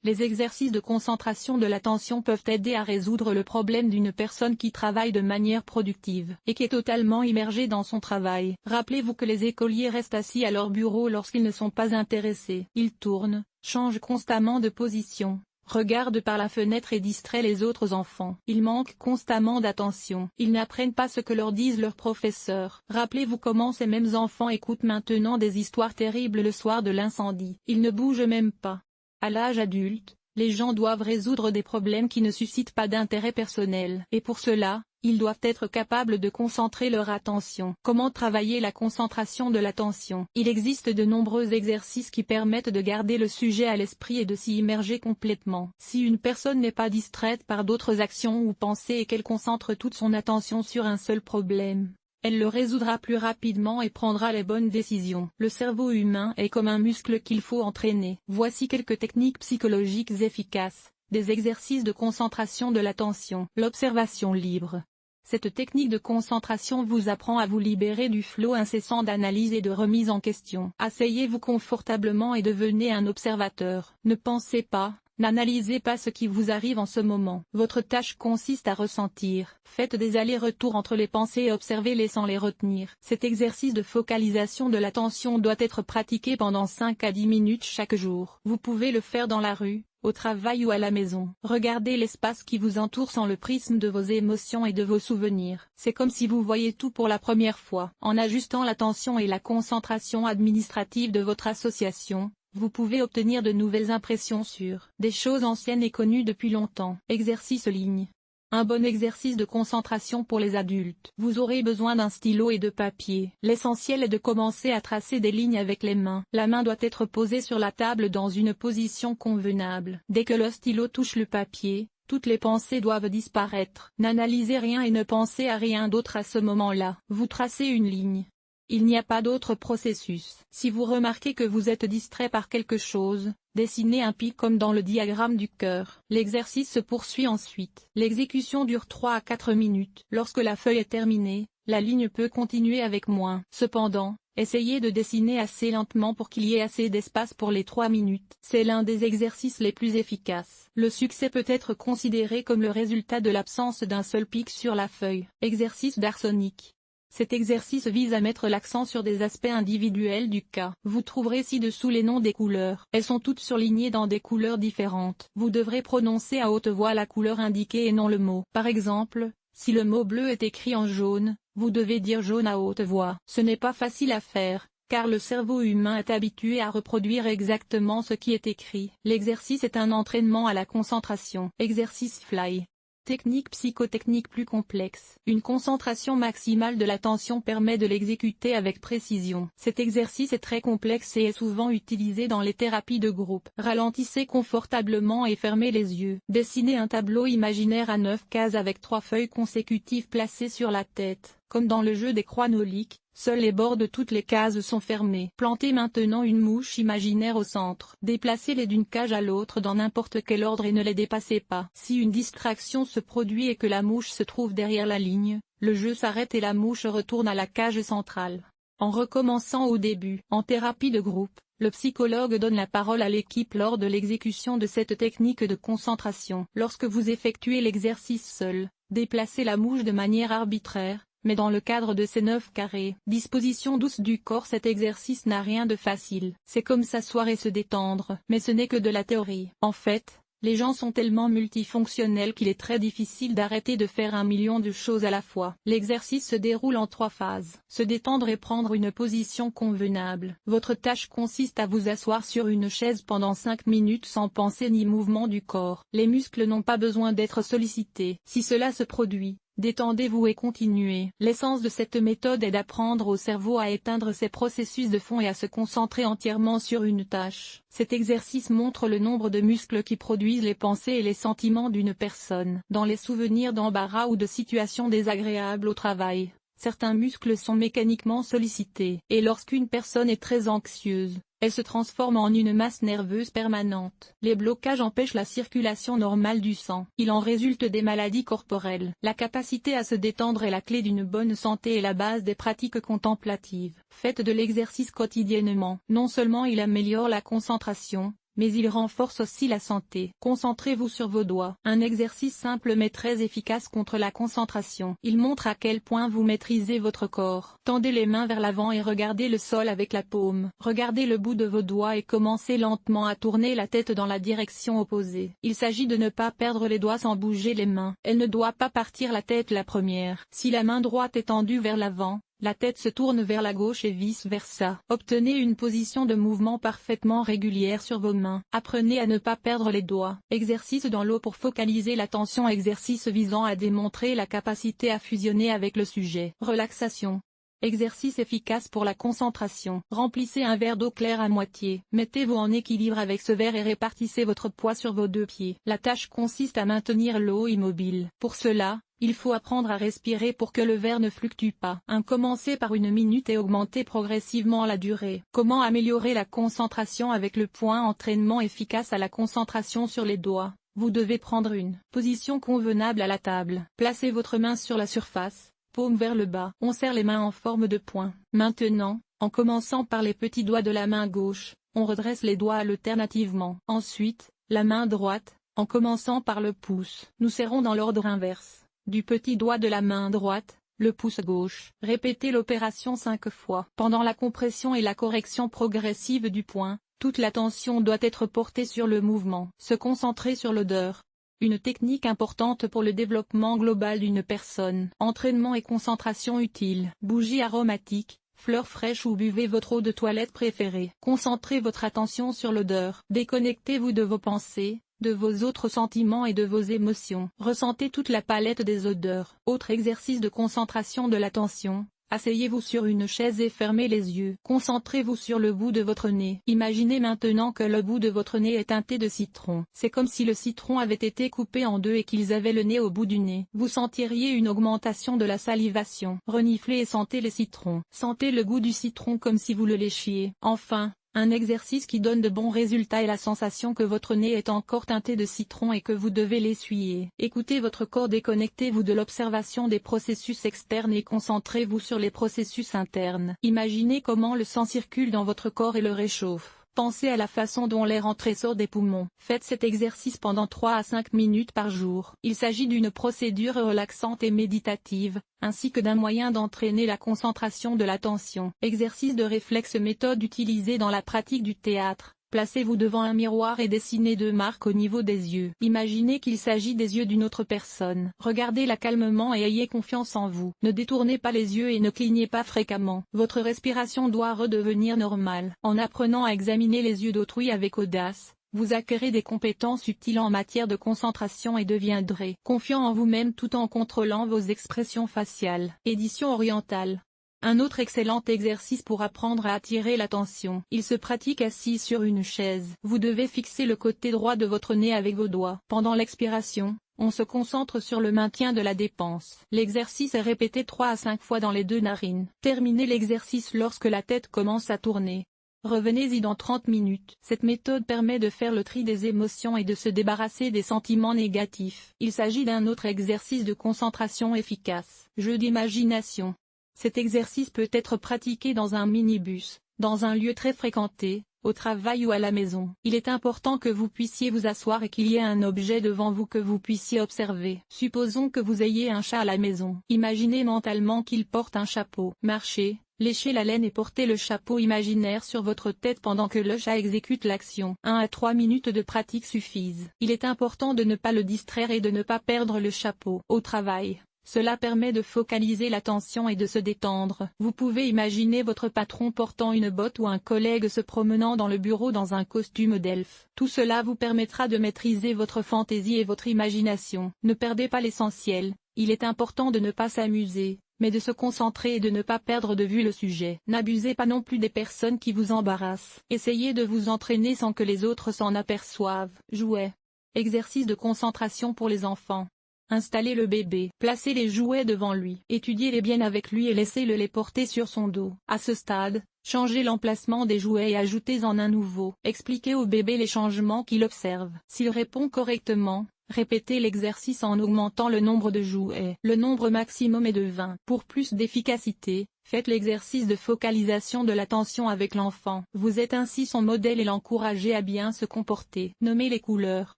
Les exercices de concentration de l'attention peuvent aider à résoudre le problème d'une personne qui travaille de manière productive et qui est totalement immergée dans son travail. Rappelez-vous que les écoliers restent assis à leur bureau lorsqu'ils ne sont pas intéressés. Ils tournent, changent constamment de position, regardent par la fenêtre et distraient les autres enfants. Ils manquent constamment d'attention. Ils n'apprennent pas ce que leur disent leurs professeurs. Rappelez-vous comment ces mêmes enfants écoutent maintenant des histoires terribles le soir de l'incendie. Ils ne bougent même pas. À l'âge adulte, les gens doivent résoudre des problèmes qui ne suscitent pas d'intérêt personnel. Et pour cela, ils doivent être capables de concentrer leur attention. Comment travailler la concentration de l'attention? Il existe de nombreux exercices qui permettent de garder le sujet à l'esprit et de s'y immerger complètement. Si une personne n'est pas distraite par d'autres actions ou pensées et qu'elle concentre toute son attention sur un seul problème, elle le résoudra plus rapidement et prendra les bonnes décisions. Le cerveau humain est comme un muscle qu'il faut entraîner. Voici quelques techniques psychologiques efficaces, des exercices de concentration de l'attention. L'observation libre. Cette technique de concentration vous apprend à vous libérer du flot incessant d'analyse et de remise en question. Asseyez-vous confortablement et devenez un observateur. Ne pensez pas. N'analysez pas ce qui vous arrive en ce moment. Votre tâche consiste à ressentir. Faites des allers-retours entre les pensées et observez-les sans les retenir. Cet exercice de focalisation de l'attention doit être pratiqué pendant 5 à 10 minutes chaque jour. Vous pouvez le faire dans la rue, au travail ou à la maison. Regardez l'espace qui vous entoure sans le prisme de vos émotions et de vos souvenirs. C'est comme si vous voyez tout pour la première fois. En ajustant l'attention et la concentration administrative de votre association, vous pouvez obtenir de nouvelles impressions sur des choses anciennes et connues depuis longtemps. Exercice ligne. Un bon exercice de concentration pour les adultes. Vous aurez besoin d'un stylo et de papier. L'essentiel est de commencer à tracer des lignes avec les mains. La main doit être posée sur la table dans une position convenable. Dès que le stylo touche le papier, toutes les pensées doivent disparaître. N'analysez rien et ne pensez à rien d'autre à ce moment-là. Vous tracez une ligne. Il n'y a pas d'autre processus. Si vous remarquez que vous êtes distrait par quelque chose, dessinez un pic comme dans le diagramme du cœur. L'exercice se poursuit ensuite. L'exécution dure 3 à 4 minutes. Lorsque la feuille est terminée, la ligne peut continuer avec moins. Cependant, essayez de dessiner assez lentement pour qu'il y ait assez d'espace pour les 3 minutes. C'est l'un des exercices les plus efficaces. Le succès peut être considéré comme le résultat de l'absence d'un seul pic sur la feuille. Exercice d'arsenic. Cet exercice vise à mettre l'accent sur des aspects individuels du cas. Vous trouverez ci-dessous les noms des couleurs. Elles sont toutes surlignées dans des couleurs différentes. Vous devrez prononcer à haute voix la couleur indiquée et non le mot. Par exemple, si le mot bleu est écrit en jaune, vous devez dire jaune à haute voix. Ce n'est pas facile à faire, car le cerveau humain est habitué à reproduire exactement ce qui est écrit. L'exercice est un entraînement à la concentration. Exercice fly. Technique psychotechnique plus complexe. Une concentration maximale de l'attention permet de l'exécuter avec précision. Cet exercice est très complexe et est souvent utilisé dans les thérapies de groupe. Ralentissez confortablement et fermez les yeux. Dessinez un tableau imaginaire à 9 cases avec 3 feuilles consécutives placées sur la tête. Comme dans le jeu des croix noliques, seuls les bords de toutes les cases sont fermés. Plantez maintenant une mouche imaginaire au centre. Déplacez-les d'une cage à l'autre dans n'importe quel ordre et ne les dépassez pas. Si une distraction se produit et que la mouche se trouve derrière la ligne, le jeu s'arrête et la mouche retourne à la cage centrale. En recommençant au début. En thérapie de groupe, le psychologue donne la parole à l'équipe lors de l'exécution de cette technique de concentration. Lorsque vous effectuez l'exercice seul, déplacez la mouche de manière arbitraire, mais dans le cadre de ces 9 carrés. Disposition douce du corps. Cet exercice n'a rien de facile. C'est comme s'asseoir et se détendre. Mais ce n'est que de la théorie. En fait, les gens sont tellement multifonctionnels qu'il est très difficile d'arrêter de faire 1 million de choses à la fois. L'exercice se déroule en 3 phases. Se détendre et prendre une position convenable. Votre tâche consiste à vous asseoir sur une chaise pendant 5 minutes sans pensée ni mouvement du corps. Les muscles n'ont pas besoin d'être sollicités. Si cela se produit, détendez-vous et continuez. L'essence de cette méthode est d'apprendre au cerveau à éteindre ses processus de fond et à se concentrer entièrement sur une tâche. Cet exercice montre le nombre de muscles qui produisent les pensées et les sentiments d'une personne. Dans les souvenirs d'embarras ou de situations désagréables au travail, certains muscles sont mécaniquement sollicités. Et lorsqu'une personne est très anxieuse, elle se transforme en une masse nerveuse permanente. Les blocages empêchent la circulation normale du sang. Il en résulte des maladies corporelles. La capacité à se détendre est la clé d'une bonne santé et la base des pratiques contemplatives. Faites de l'exercice quotidiennement. Non seulement il améliore la concentration, mais il renforce aussi la santé. Concentrez-vous sur vos doigts. Un exercice simple mais très efficace contre la concentration. Il montre à quel point vous maîtrisez votre corps. Tendez les mains vers l'avant et regardez le sol avec la paume. Regardez le bout de vos doigts et commencez lentement à tourner la tête dans la direction opposée. Il s'agit de ne pas perdre les doigts sans bouger les mains. Elle ne doit pas partir la tête la première. Si la main droite est tendue vers l'avant, la tête se tourne vers la gauche et vice-versa. Obtenez une position de mouvement parfaitement régulière sur vos mains. Apprenez à ne pas perdre les doigts. Exercice dans l'eau pour focaliser l'attention. Exercice visant à démontrer la capacité à fusionner avec le sujet. Relaxation. Exercice efficace pour la concentration. Remplissez un verre d'eau claire à moitié. Mettez-vous en équilibre avec ce verre et répartissez votre poids sur vos deux pieds. La tâche consiste à maintenir l'eau immobile. Pour cela, il faut apprendre à respirer pour que le verre ne fluctue pas. Commencez par 1 minute et augmentez progressivement la durée. Comment améliorer la concentration avec le point entraînement efficace à la concentration sur les doigts? Vous devez prendre une position convenable à la table. Placez votre main sur la surface, paume vers le bas. On serre les mains en forme de poing. Maintenant, en commençant par les petits doigts de la main gauche, on redresse les doigts alternativement. Ensuite, la main droite, en commençant par le pouce. Nous serrons dans l'ordre inverse. Du petit doigt de la main droite, le pouce gauche. Répétez l'opération 5 fois. Pendant la compression et la correction progressive du poing, toute l'attention doit être portée sur le mouvement. Se concentrer sur l'odeur. Une technique importante pour le développement global d'une personne. Entraînement et concentration utile. Bougies aromatiques, fleurs fraîches ou buvez votre eau de toilette préférée. Concentrez votre attention sur l'odeur. Déconnectez-vous de vos pensées, de vos autres sentiments et de vos émotions. Ressentez toute la palette des odeurs. Autre exercice de concentration de l'attention. Asseyez-vous sur une chaise et fermez les yeux. Concentrez-vous sur le bout de votre nez. Imaginez maintenant que le bout de votre nez est teinté de citron. C'est comme si le citron avait été coupé en deux et qu'ils avaient le nez au bout du nez. Vous sentiriez une augmentation de la salivation. Reniflez et sentez les citrons. Sentez le goût du citron comme si vous le léchiez. Enfin, un exercice qui donne de bons résultats est la sensation que votre nez est encore teinté de citron et que vous devez l'essuyer. Écoutez votre corps, déconnectez-vous de l'observation des processus externes et concentrez-vous sur les processus internes. Imaginez comment le sang circule dans votre corps et le réchauffe. Pensez à la façon dont l'air entre et sort des poumons. Faites cet exercice pendant 3 à 5 minutes par jour. Il s'agit d'une procédure relaxante et méditative, ainsi que d'un moyen d'entraîner la concentration de l'attention. Exercice de réflexe, méthode utilisée dans la pratique du théâtre. Placez-vous devant un miroir et dessinez 2 marques au niveau des yeux. Imaginez qu'il s'agit des yeux d'une autre personne. Regardez-la calmement et ayez confiance en vous. Ne détournez pas les yeux et ne clignez pas fréquemment. Votre respiration doit redevenir normale. En apprenant à examiner les yeux d'autrui avec audace, vous acquérez des compétences utiles en matière de concentration et deviendrez confiant en vous-même tout en contrôlant vos expressions faciales. Édition orientale. Un autre excellent exercice pour apprendre à attirer l'attention. Il se pratique assis sur une chaise. Vous devez fixer le côté droit de votre nez avec vos doigts. Pendant l'expiration, on se concentre sur le maintien de la dépense. L'exercice est répété 3 à 5 fois dans les 2 narines. Terminez l'exercice lorsque la tête commence à tourner. Revenez-y dans 30 minutes. Cette méthode permet de faire le tri des émotions et de se débarrasser des sentiments négatifs. Il s'agit d'un autre exercice de concentration efficace. Jeu d'imagination. Cet exercice peut être pratiqué dans un minibus, dans un lieu très fréquenté, au travail ou à la maison. Il est important que vous puissiez vous asseoir et qu'il y ait un objet devant vous que vous puissiez observer. Supposons que vous ayez un chat à la maison. Imaginez mentalement qu'il porte un chapeau. Marchez, léchez la laine et portez le chapeau imaginaire sur votre tête pendant que le chat exécute l'action. 1 à 3 minutes de pratique suffisent. Il est important de ne pas le distraire et de ne pas perdre le chapeau. Au travail, cela permet de focaliser l'attention et de se détendre. Vous pouvez imaginer votre patron portant une botte ou un collègue se promenant dans le bureau dans un costume d'elfe. Tout cela vous permettra de maîtriser votre fantaisie et votre imagination. Ne perdez pas l'essentiel. Il est important de ne pas s'amuser, mais de se concentrer et de ne pas perdre de vue le sujet. N'abusez pas non plus des personnes qui vous embarrassent. Essayez de vous entraîner sans que les autres s'en aperçoivent. Jouets. Exercice de concentration pour les enfants. Installez le bébé. Placez les jouets devant lui. Étudiez-les bien avec lui et laissez-le les porter sur son dos. À ce stade, changez l'emplacement des jouets et ajoutez-en un nouveau. Expliquez au bébé les changements qu'il observe. S'il répond correctement, Répétez l'exercice en augmentant le nombre de jouets. Le nombre maximum est de 20. Pour plus d'efficacité, faites l'exercice de focalisation de l'attention avec l'enfant. Vous êtes ainsi son modèle et l'encouragez à bien se comporter. Nommez les couleurs.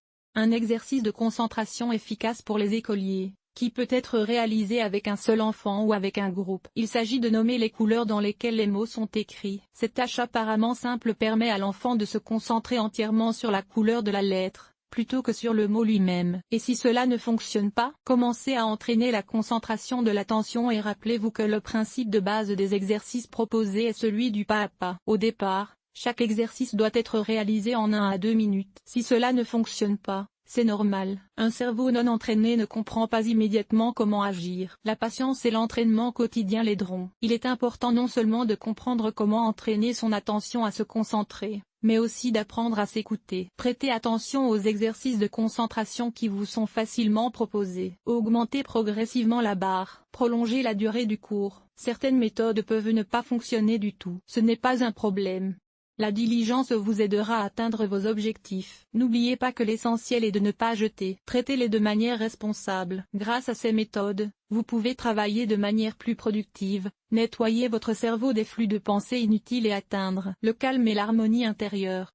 Un exercice de concentration efficace pour les écoliers, qui peut être réalisé avec un seul enfant ou avec un groupe. Il s'agit de nommer les couleurs dans lesquelles les mots sont écrits. Cette tâche apparemment simple permet à l'enfant de se concentrer entièrement sur la couleur de la lettre, plutôt que sur le mot lui-même. Et si cela ne fonctionne pas, commencez à entraîner la concentration de l'attention et rappelez-vous que le principe de base des exercices proposés est celui du pas à pas. Au départ, chaque exercice doit être réalisé en 1 à 2 minutes. Si cela ne fonctionne pas, c'est normal. Un cerveau non entraîné ne comprend pas immédiatement comment agir. La patience et l'entraînement quotidien l'aideront. Il est important non seulement de comprendre comment entraîner son attention à se concentrer, mais aussi d'apprendre à s'écouter. Prêtez attention aux exercices de concentration qui vous sont facilement proposés. Augmentez progressivement la barre. Prolongez la durée du cours. Certaines méthodes peuvent ne pas fonctionner du tout. Ce n'est pas un problème. La diligence vous aidera à atteindre vos objectifs. N'oubliez pas que l'essentiel est de ne pas jeter. Traitez-les de manière responsable. Grâce à ces méthodes, vous pouvez travailler de manière plus productive, nettoyer votre cerveau des flux de pensées inutiles et atteindre le calme et l'harmonie intérieure.